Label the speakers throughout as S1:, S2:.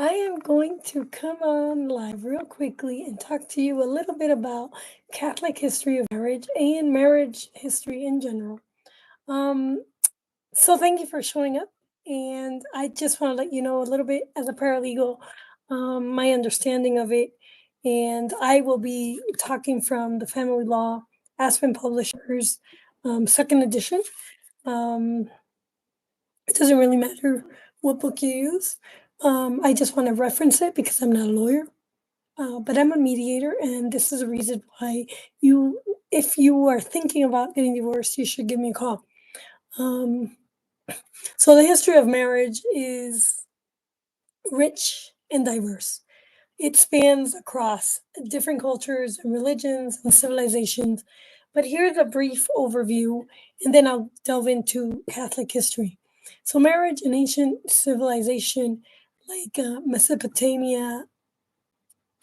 S1: I am going to come on live real quickly and talk to you a little bit about Catholic history of marriage and marriage history in general. Um, so thank you for showing up. And I just want to let you know a little bit as a paralegal, my understanding of it. And I will be talking from the Family Law Aspen Publishers, second edition. Um, it doesn't really matter what book you use. I just want to reference it because I'm not a lawyer, but I'm a mediator, and this is a reason why you, if you are thinking about getting divorced, you should give me a call. Um, so the history of marriage is rich and diverse. It spans across different cultures and religions and civilizations. But here's a brief overview, and then I'll delve into Catholic history. So, marriage in ancient civilization like Mesopotamia,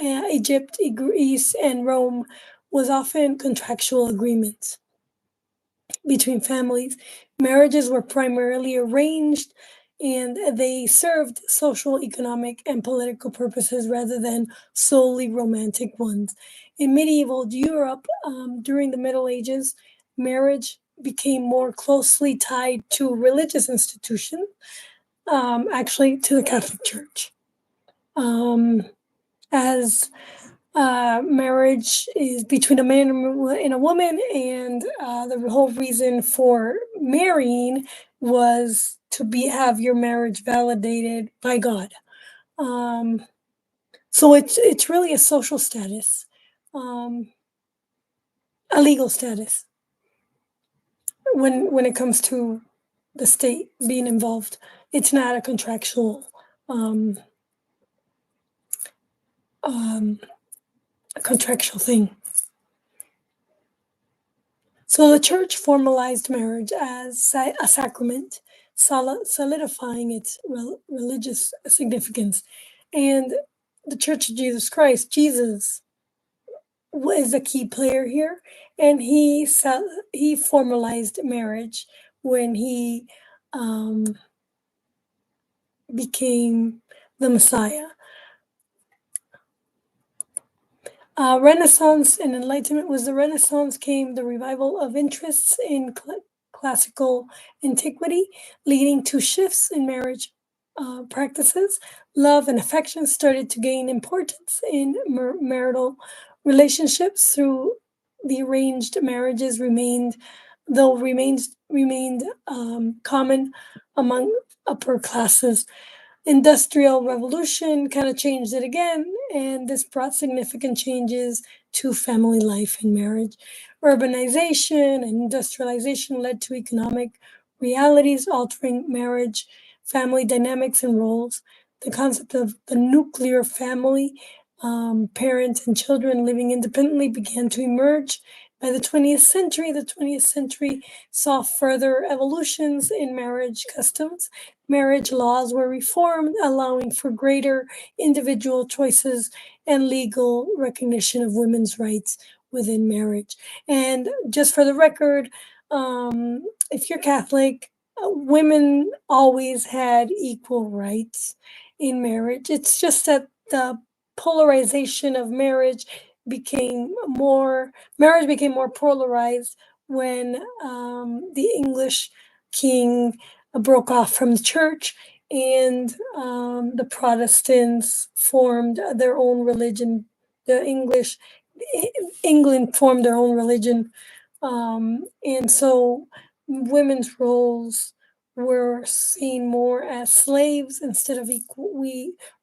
S1: Egypt, Greece, and Rome was often contractual agreements between families. Marriages were primarily arranged and they served social, economic, and political purposes rather than solely romantic ones. In medieval Europe, during the Middle Ages, marriage became more closely tied to religious institutions, actually to the Catholic Church. As Marriage is between a man and a woman, and the whole reason for marrying was to be have your marriage validated by God. Um, so it's really a social status, um, a legal status when it comes to the state being involved. It's not a um, um, contractual thing. So the church formalized marriage as a sacrament, solidifying its religious significance. And the Church of Jesus Christ, Jesus, is a key player here, and he formalized marriage when he um, became the Messiah. Renaissance and Enlightenment was the Renaissance came the revival of interests in classical antiquity, leading to shifts in marriage practices. Love and affection started to gain importance in marital relationships through the arranged marriages remained common among upper classes. Industrial revolution kind of changed it again, and this brought significant changes to family life and marriage. Urbanization and industrialization led to economic realities altering marriage, family dynamics, and roles. The concept of the nuclear family, parents and children living independently, began to emerge. By the 20th century saw further evolutions in marriage customs. Marriage laws were reformed, allowing for greater individual choices and legal recognition of women's rights within marriage. And just for the record, if you're Catholic, women always had equal rights in marriage. It's just that the polarization of marriage became more polarized when the English king broke off from the church, and the Protestants formed their own religion. The England formed their own religion, and so women's roles were seen more as slaves instead of equal.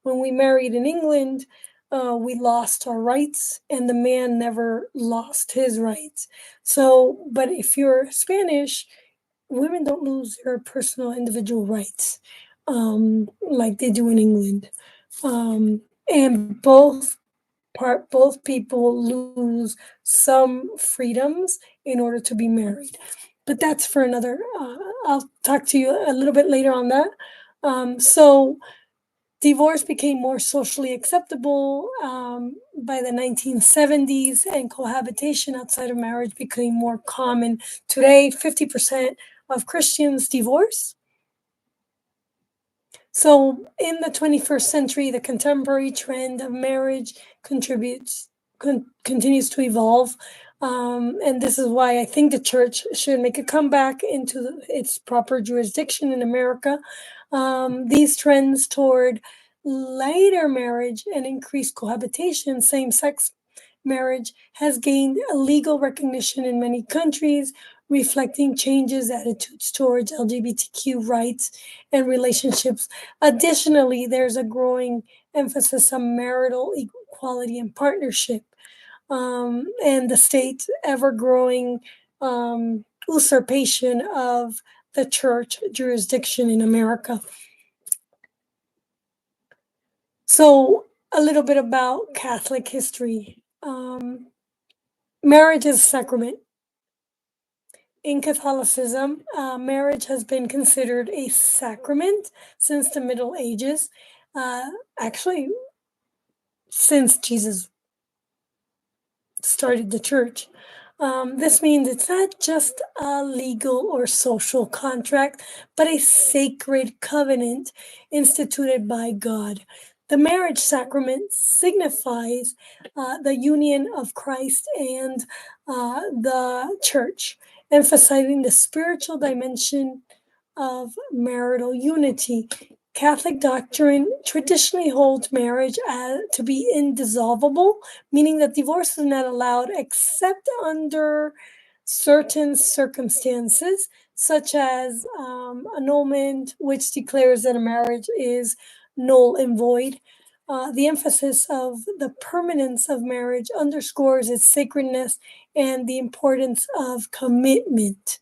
S1: When we married in England, we lost our rights, and the man never lost his rights. So, but if you're Spanish, women don't lose their personal individual rights like they do in England. And both people lose some freedoms in order to be married. But that's for another. I'll talk to you a little bit later on that. So divorce became more socially acceptable by the 1970s, and cohabitation outside of marriage became more common. Today, 50% of Christians divorce. So, in the 21st century, the contemporary trend of marriage contributes continues to evolve, and this is why I think the church should make a comeback into its proper jurisdiction in America. These trends toward later marriage and increased cohabitation, same-sex marriage, has gained a legal recognition in many countries, reflecting changes attitudes towards LGBTQ rights and relationships. Additionally, there's a growing emphasis on marital equality and partnership, and the state's ever growing usurpation of the church jurisdiction in America. So, a little bit about Catholic history. Marriage is a sacrament. In Catholicism, marriage has been considered a sacrament since the Middle Ages. Actually, since Jesus started the church. This means it's not just a legal or social contract, but a sacred covenant instituted by God. The marriage sacrament signifies the union of Christ and the church, emphasizing the spiritual dimension of marital unity. Catholic doctrine traditionally holds marriage to be indissoluble, meaning that divorce is not allowed except under certain circumstances, such as annulment, which declares that a marriage is null and void. The emphasis of the permanence of marriage underscores its sacredness and the importance of commitment.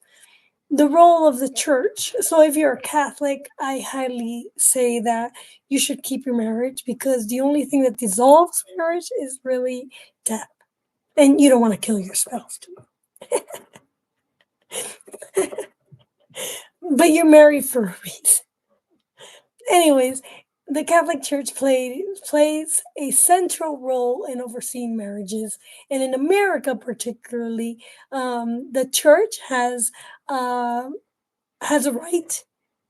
S1: The role of the church. So, if you're a Catholic, I highly say that you should keep your marriage because the only thing that dissolves marriage is really death. And you don't want to kill your spouse, too. But you're married for a reason. Anyways, the Catholic Church plays a central role in overseeing marriages. And in America, particularly, the church uh, has a right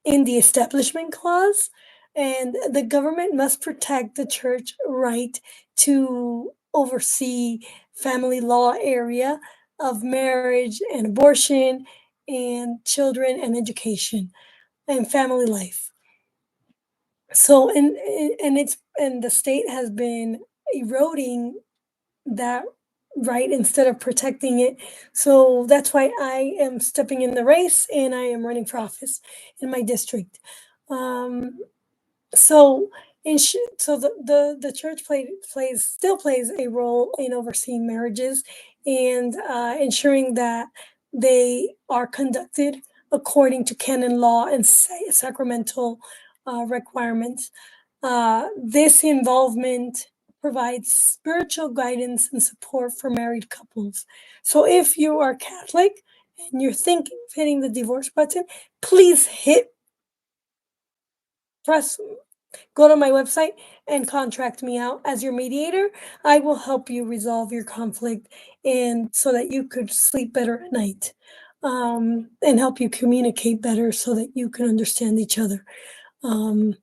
S1: in the Establishment Clause, and the government must protect the church right to oversee family law area of marriage and abortion and children and education and family life. So and the state has been eroding that right instead of protecting it. So that's why I am stepping in the race and I am running for office in my district. Um, so so the church plays still plays a role in overseeing marriages and ensuring that they are conducted according to canon law and sacramental requirements. This involvement provides spiritual guidance and support for married couples. So if you are Catholic and you're thinking of hitting the divorce button, please press go to my website and contract me out as your mediator. I will help you resolve your conflict and so that you could sleep better at night. And help you communicate better so that you can understand each other. Um,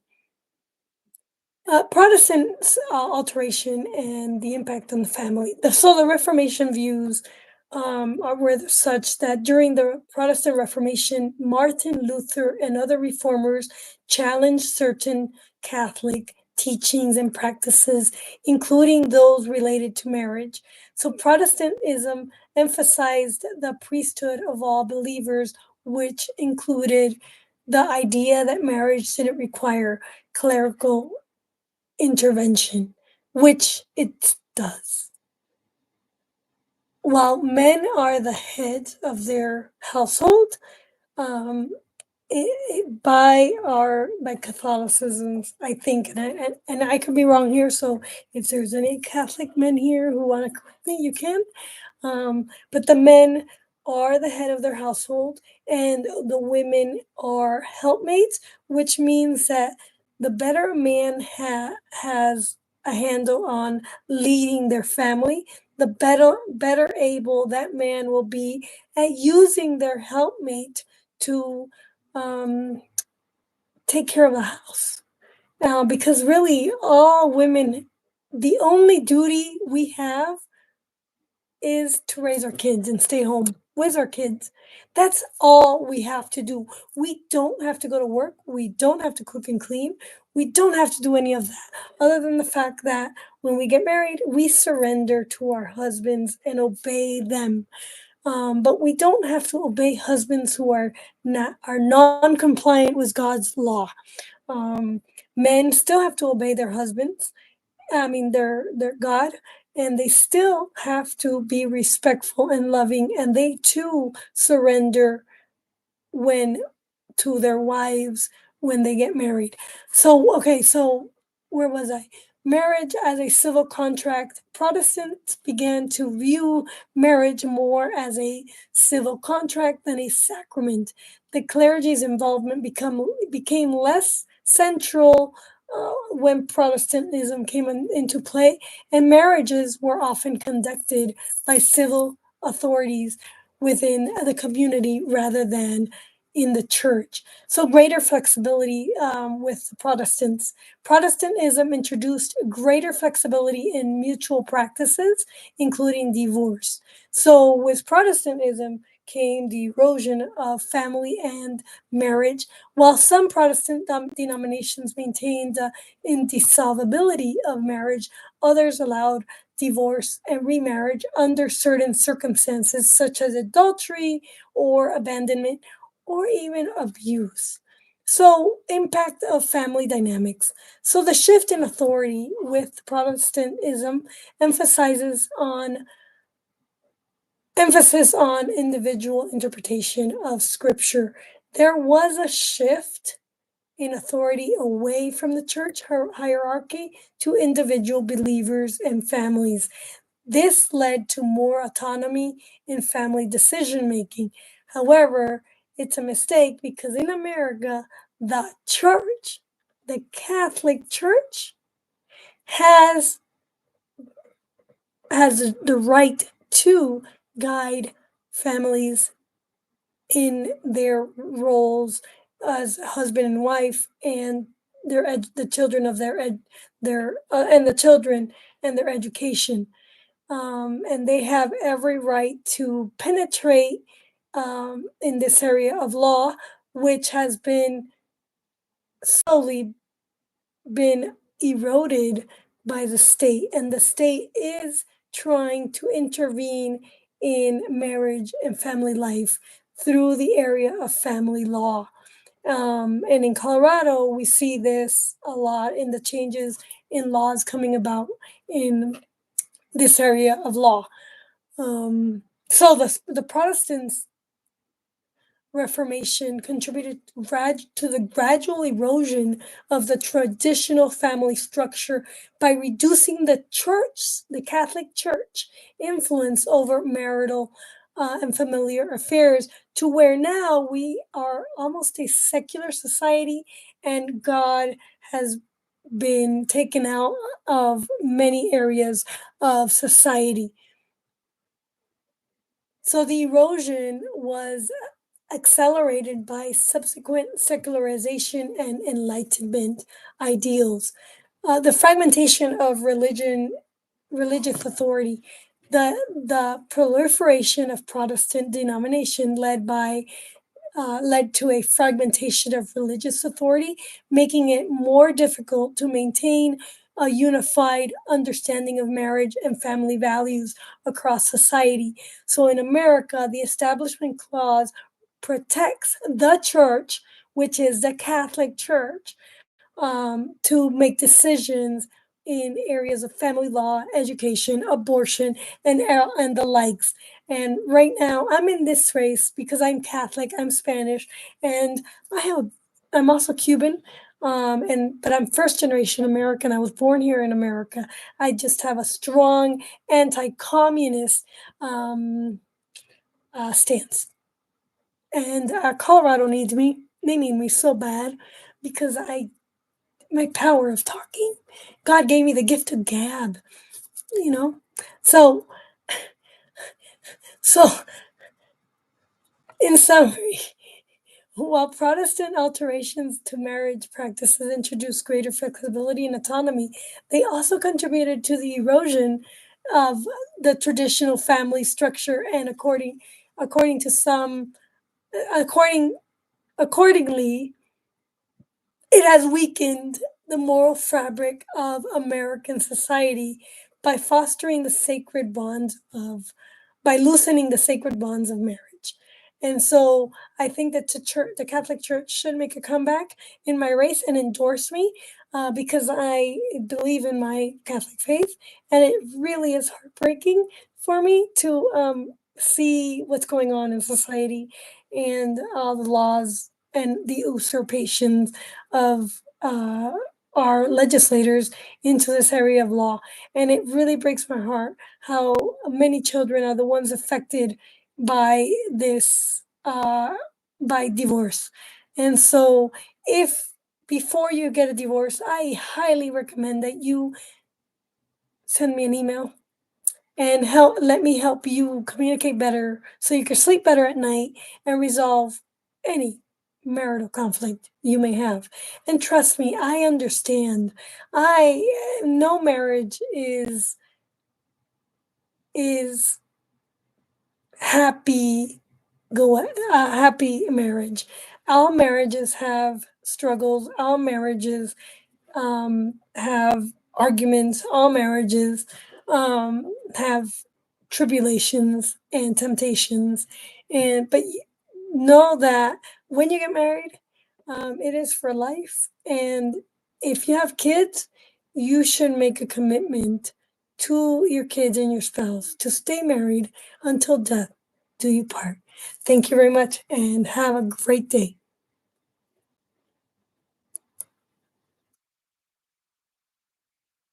S1: Protestant alteration and the impact on the family. So the Reformation views were such that during the Protestant Reformation, Martin Luther and other reformers challenged certain Catholic teachings and practices, including those related to marriage. So Protestantism emphasized the priesthood of all believers, which included the idea that marriage didn't require clerical intervention, which it does. While men are the head of their household, um, by Catholicism, I think, and I could be wrong here. So if there's any Catholic men here who want to correct me, you can. But the men are the head of their household, and the women are helpmates, which means that the better a man has a handle on leading their family, the better able that man will be at using their helpmate to um, take care of the house. because really, all women, the only duty we have is to raise our kids and stay home with our kids. That's all we have to do. We don't have to go to work. We don't have to cook and clean. We don't have to do any of that, other than the fact that when we get married, we surrender to our husbands and obey them. But we don't have to obey husbands who are non-compliant with God's law. Um, Men still have to obey their husbands, I mean, their God, and they still have to be respectful and loving, and they too surrender when to their wives when they get married. So, okay, so where was I? Marriage as a civil contract. Protestants began to view marriage more as a civil contract than a sacrament. The clergy's involvement became less central when Protestantism came into play, and marriages were often conducted by civil authorities within the community rather than in the church. So greater flexibility with the Protestants. Protestantism introduced greater flexibility in mutual practices, including divorce. So with Protestantism came the erosion of family and marriage, while some Protestant denominations maintained the indissolubility of marriage, others allowed divorce and remarriage under certain circumstances, such as adultery or abandonment or even abuse. So, impact of family dynamics. So, the shift in authority with Protestantism emphasizes on emphasis on individual interpretation of scripture. There was a shift in authority away from the church hierarchy to individual believers and families. This led to more autonomy in family decision making. However, it's a mistake because in America, the church, the Catholic Church, has the right to guide families in their roles as husband and wife and the children of their and the children and their education, and they have every right to penetrate in this area of law, which has been slowly been eroded by the state, and the state is trying to intervene in marriage and family life through the area of family law. And in Colorado, we see this a lot in the changes in laws coming about in this area of law. So the Protestants Reformation contributed to the gradual erosion of the traditional family structure by reducing the Catholic Church, influence over marital and familiar affairs to where now we are almost a secular society and God has been taken out of many areas of society. So the erosion was accelerated by subsequent secularization and Enlightenment ideals. The fragmentation of religious authority, the proliferation of Protestant denomination led to a fragmentation of religious authority, making it more difficult to maintain a unified understanding of marriage and family values across society. So in America, the Establishment Clause protects the church, which is the Catholic Church, to make decisions in areas of family law, education, abortion, and the likes. And right now, I'm in this race because I'm Catholic, I'm Spanish, and I'm also Cuban. But I'm first generation American. I was born here in America. I just have a strong anti-communist stance. And Colorado needs me. They need me so bad because my power of talking. God gave me the gift of gab, you know. So so in summary, While Protestant alterations to marriage practices introduced greater flexibility and autonomy, they also contributed to the erosion of the traditional family structure and according to some according accordingly it has weakened the moral fabric of American society by fostering the sacred bonds of, by loosening the sacred bonds of marriage. And so I think that the Catholic Church should make a comeback in my race and endorse me because I believe in my Catholic faith. And it really is heartbreaking for me to see what's going on in society and all the laws and the usurpations of our legislators into this area of law. And it really breaks my heart how many children are the ones affected by this, by divorce. And so, if before you get a divorce, I highly recommend that you send me an email and let me help you communicate better so you can sleep better at night and resolve any marital conflict you may have. And trust me, I understand. I No marriage is happy happy marriage. All marriages have struggles. All marriages have arguments. All marriages have tribulations and temptations. Know that when you get married, it is for life. And if you have kids, you should make a commitment to your kids and your spouse to stay married until death do you part. Thank you very much and have a great day.